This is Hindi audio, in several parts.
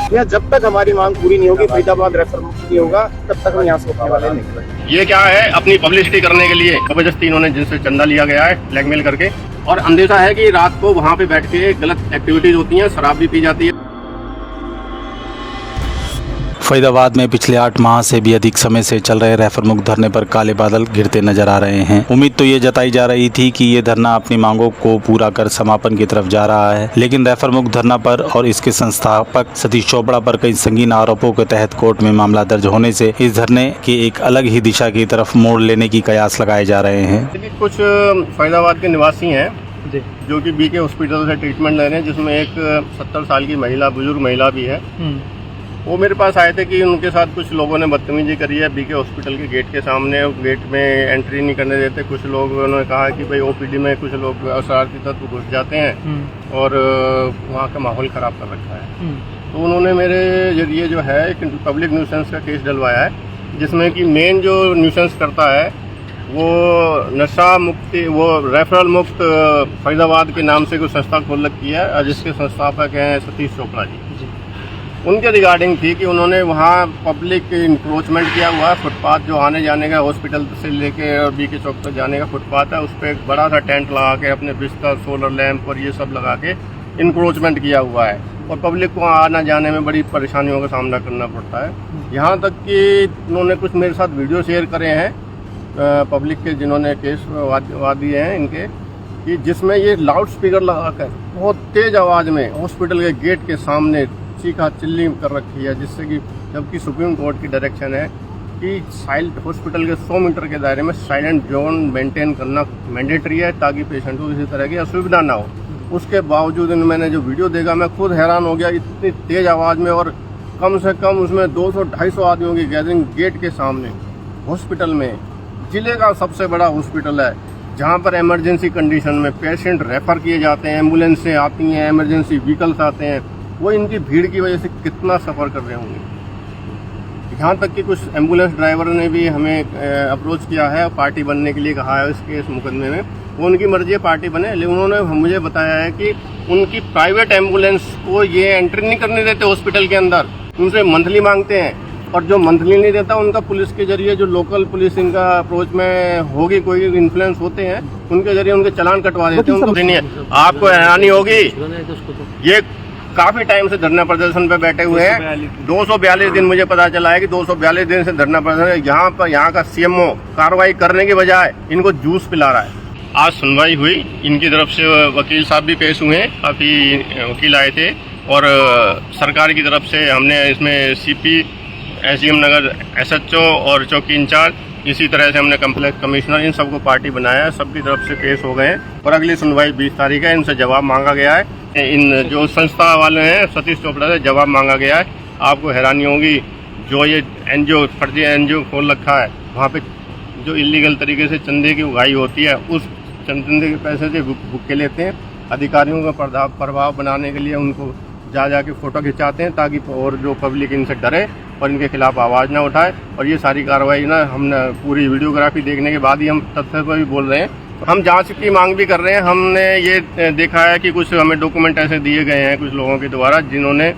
यहाँ जब तक हमारी मांग पूरी नहीं होगी, फरीदाबाद रेफर मुक्त नहीं होगा, तब तक हम यहाँ से उठने वाले नहीं। ये क्या है, अपनी पब्लिसिटी करने के लिए जबरदस्ती इन्होंने जिनसे चंदा लिया गया है ब्लैकमेल करके, और अंदेशा है कि रात को वहाँ पे बैठ के गलत एक्टिविटीज होती हैं, शराब भी पी जाती है। फरीदाबाद में पिछले 8 माह से भी अधिक समय से चल रहे रेफर मुक्त धरने पर काले बादल घिरते नजर आ रहे हैं। उम्मीद तो ये जताई जा रही थी कि ये धरना अपनी मांगों को पूरा कर समापन की तरफ जा रहा है, लेकिन रेफर मुक्त धरना पर और इसके संस्थापक सतीश चोपड़ा पर कई संगीन आरोपों के तहत कोर्ट में मामला दर्ज होने से इस धरने की एक अलग ही दिशा की तरफ मोड़ लेने की कयास लगाए जा रहे हैं। कुछ फरीदाबाद के निवासी हैं जो कि बीके हॉस्पिटल से ट्रीटमेंट ले रहे हैं, जिसमें एक 70 साल की महिला, बुजुर्ग महिला भी है। वो मेरे पास आए थे कि उनके साथ कुछ लोगों ने बदतमीजी करी है बीके हॉस्पिटल के गेट के सामने। गेट में एंट्री नहीं करने देते कुछ लोग। उन्होंने कहा कि भाई ओपीडी में कुछ लोग शरारती तत्व घुस जाते हैं और वहाँ का माहौल ख़राब कर रखा है। तो उन्होंने मेरे जरिए जो है एक पब्लिक न्यूसेंस का केस डलवाया है, जिसमें कि मेन जो न्यूसेंस करता है वो नशा मुक्ति, वो रेफरल मुक्त फरीदाबाद के नाम से कोई संस्था खोल रखी है, जिसके संस्थापक हैं सतीश चोपड़ा जी। उनके रिगार्डिंग थी कि उन्होंने वहाँ पब्लिक इंक्रोचमेंट किया हुआ है। फुटपाथ जो आने जाने का हॉस्पिटल से लेके और बीके चौक तक जाने का फुटपाथ है, उस पर एक बड़ा सा टेंट लगा के अपने बिस्तर, सोलर लैंप और ये सब लगा के इंक्रोचमेंट किया हुआ है, और पब्लिक को आना जाने में बड़ी परेशानियों का सामना करना पड़ता है। यहाँ तक कि उन्होंने कुछ मेरे साथ वीडियो शेयर करे हैं पब्लिक के, जिन्होंने केस वाद दिए हैं इनके, कि जिसमें ये लाउड स्पीकर लगा कर बहुत तेज़ आवाज़ में हॉस्पिटल के गेट के सामने चीखा चिल्ली कर रखी है, जिससे कि जबकि सुप्रीम कोर्ट की डायरेक्शन है कि साइलेंट हॉस्पिटल के 100 मीटर के दायरे में साइलेंट जोन मेंटेन करना मैंडेटरी है, ताकि पेशेंट को किसी तरह की असुविधा ना हो। उसके बावजूद मैंने जो वीडियो देखा, मैं खुद हैरान हो गया। इतनी तेज़ आवाज़ में, और कम से कम उसमें 200-250 आदमियों की गैदरिंग गेट के सामने हॉस्पिटल में, जिले का सबसे बड़ा हॉस्पिटल है, जहाँ पर इमरजेंसी कंडीशन में पेशेंट रेफर किए जाते हैं, एम्बुलेंसें आती हैं, इमरजेंसी व्हीकल्स आते हैं, वो इनकी भीड़ की वजह से कितना सफ़र कर रहे होंगे। यहाँ तक कि कुछ एम्बुलेंस ड्राइवर ने भी हमें अप्रोच किया है, पार्टी बनने के लिए कहा है इस मुकदमे में। वो उनकी मर्जी है पार्टी बने, लेकिन उन्होंने मुझे बताया है कि उनकी प्राइवेट एम्बुलेंस को ये एंट्री नहीं करने देते हॉस्पिटल के अंदर, उनसे मंथली मांगते हैं, और जो मंथली नहीं देता उनका पुलिस के जरिए, जो लोकल पुलिस इनका अप्रोच में होगी, कोई इन्फ्लुएंस होते हैं, उनके जरिए उनके चालान कटवा देते हैं। उनको नहीं है। आपको हैरानी होगी, ये काफ़ी टाइम से धरना प्रदर्शन पे बैठे हुए हैं। 242 दिन मुझे पता चला है कि 242 दिन से धरना प्रदर्शन। यहाँ पर यहाँ का सीएमओ कार्रवाई करने के बजाय इनको जूस पिला रहा है। आज सुनवाई हुई, इनकी तरफ से वकील साहब भी पेश हुए हैं, काफ़ी वकील आए थे, और सरकार की तरफ से हमने इसमें सीपी, एसडीएम नगर, एसएचओ और चौकी इंचार्ज, इसी तरह से हमने कम्प्लेक्स कमिश्नर, इन सबको पार्टी बनाया है। सबकी तरफ से पेश हो गए हैं और अगली सुनवाई 20 तारीख है। इनसे जवाब मांगा गया है। इन जो संस्था वाले हैं सतीश चोपड़ा से जवाब मांगा गया है। आपको हैरानी होगी, जो ये एनजीओ, फर्जी एनजीओ खोल रखा है, वहाँ पे जो इलीगल तरीके से चंदे की उगाही होती है, उस चंदे के पैसे से भुक्के लेते हैं। अधिकारियों का प्रभाव बनाने के लिए उनको जाके फ़ोटो खिंचाते हैं, ताकि और जो पब्लिक इनसे डरे और इनके खिलाफ आवाज़ ना उठाए। और ये सारी कार्रवाई ना, हमने पूरी वीडियोग्राफी देखने के बाद ही हम तथ्य पर भी बोल रहे हैं। हम जांच की मांग भी कर रहे हैं। हमने ये देखा है कि कुछ हमें डॉक्यूमेंट ऐसे दिए गए हैं कुछ लोगों के द्वारा, जिन्होंने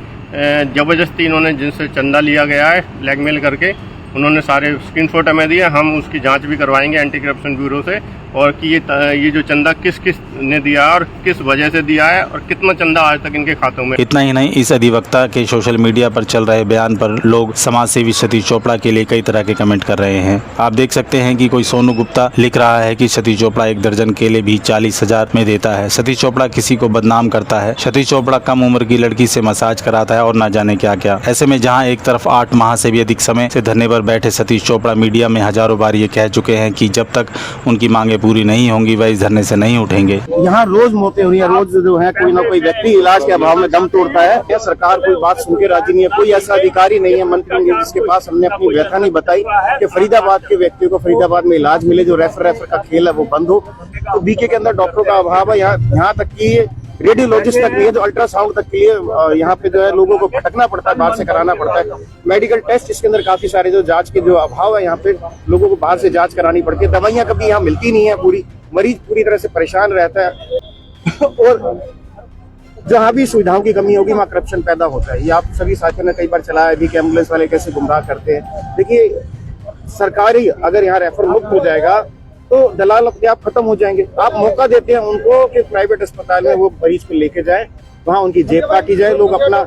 ज़बरदस्ती इन्होंने जिनसे चंदा लिया गया है ब्लैकमेल करके, उन्होंने सारे स्क्रीनशॉट हमें दिए। हम उसकी जांच भी करवाएंगे एंटी करप्शन ब्यूरो से, और कि ये जो चंदा किस किस ने दिया और किस वजह से दिया है, और कितना चंदा आज तक इनके खातों में। इतना ही नहीं, इस अधिवक्ता के सोशल मीडिया पर चल रहे बयान पर लोग समाज सेवी सतीश चोपड़ा के लिए कई तरह के कमेंट कर रहे हैं। आप देख सकते हैं कि कोई सोनू गुप्ता लिख रहा है कि सतीश चोपड़ा 1 दर्जन केले भी 40,000 में देता है। सतीश चोपड़ा किसी को बदनाम करता है। सतीश चोपड़ा कम उम्र की लड़की से मसाज कराता है और न जाने क्या क्या। ऐसे में जहाँ एक तरफ 8 माह से भी अधिक समय से धरने पर बैठे सतीश चोपड़ा मीडिया में हजारों बार ये कह चुके हैं कि जब तक उनकी मांगे पूरी नहीं होंगी वह इस धरने से नहीं उठेंगे। यहाँ रोज मौतें हो रही है, रोज जो है कोई ना कोई व्यक्ति इलाज के अभाव में दम तोड़ता है। या सरकार कोई बात सुन के राजी नहीं है। कोई ऐसा अधिकारी नहीं है, मंत्री नहीं है, जिसके पास हमने अपनी व्यथा नहीं बताई कि फरीदाबाद के व्यक्तियों को फरीदाबाद में इलाज मिले। जो रेफर का खेल है वो बंद हो। तो बीके के अंदर डॉक्टरों का अभाव है। यहाँ तक कि रेडियोलॉजिस्ट तक नहीं है, जो अल्ट्रासाउंड तक के लिए यहाँ पे जो है लोगों को भटकना पड़ता है, बाहर से कराना पड़ता है। मेडिकल टेस्ट इसके अंदर काफी सारे जो जांच के जो अभाव है, यहाँ पे लोगों को बाहर से जांच करानी पड़ती है। दवाइयाँ कभी यहाँ मिलती नहीं है, पूरी मरीज पूरी तरह से परेशान रहता है। और जहाँ भी सुविधाओं की कमी होगी वहाँ करप्शन पैदा होता है। ये आप सभी साथियों ने कई बार चलाया भी कि एम्बुलेंस वाले कैसे गुमराह करते हैं। देखिए, सरकारी अगर यहाँ रेफर मुक्त हो जाएगा तो दलाल अपने आप खत्म हो जाएंगे। आप मौका देते हैं उनको कि प्राइवेट अस्पताल में वो मरीज को लेके जाए, वहाँ उनकी जेब काटी जाए, लोग अपना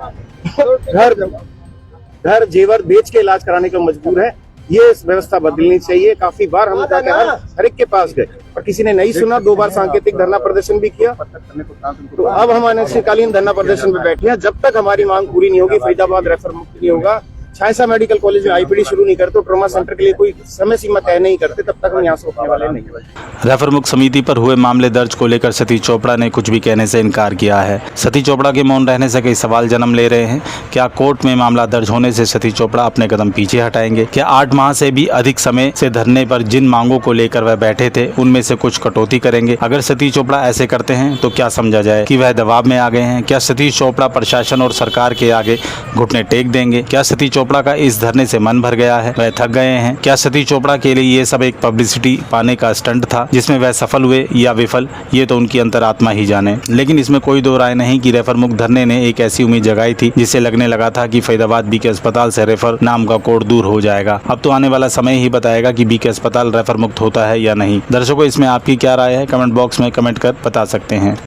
घर जेवर बेच के इलाज कराने को मजबूर है। ये व्यवस्था बदलनी चाहिए। काफी बार हम हर एक के पास गए और किसी ने नहीं सुना। 2 बार सांकेतिक धरना प्रदर्शन भी किया। तो अब हम अनिश्चितकालीन धरना प्रदर्शन पे बैठे हैं। जब तक हमारी मांग पूरी नहीं होगी, फरीदाबाद रेफर मुक्त नहीं होगा, छायसा मेडिकल कॉलेज में आईपीडी शुरू नहीं करते, ट्रॉमा सेंटर के लिए कोई समय सीमा तय नहीं करते, तब तक हम यहाँ से उठने वाले नहीं हैं। रेफर मुक्त समिति पर हुए मामले दर्ज को लेकर सतीश चोपड़ा ने कुछ भी कहने से इनकार किया है। सतीश चोपड़ा के मौन रहने से कई सवाल जन्म ले रहे हैं। क्या कोर्ट में मामला दर्ज होने से सतीश चोपड़ा अपने कदम पीछे हटाएंगे? क्या 8 माह से भी अधिक समय से धरने पर जिन मांगों को लेकर वह बैठे थे उनमें से कुछ कटौती करेंगे? अगर सतीश चोपड़ा ऐसे करते हैं तो क्या समझा जाए कि वह दबाव में आ गए हैं? क्या सतीश चोपड़ा प्रशासन और सरकार के आगे घुटने टेक देंगे? क्या सतीश चोपड़ा का इस धरने से मन भर गया है, वह थक गए हैं? क्या सतीश चोपड़ा के लिए ये सब एक पब्लिसिटी पाने का स्टंट था जिसमें वह सफल हुए या विफल, ये तो उनकी अंतरात्मा ही जाने। लेकिन इसमें कोई दो राय नहीं कि रेफर मुक्त धरने ने एक ऐसी उम्मीद जगाई थी जिससे लगने लगा था कि फरीदाबाद बीके अस्पताल से रेफर नाम का कोड दूर हो जाएगा। अब तो आने वाला समय ही बताएगा कि बीके अस्पताल रेफर मुक्त होता है या नहीं। दर्शकों, इसमें आपकी क्या राय है? कमेंट बॉक्स में कमेंट कर बता सकते हैं।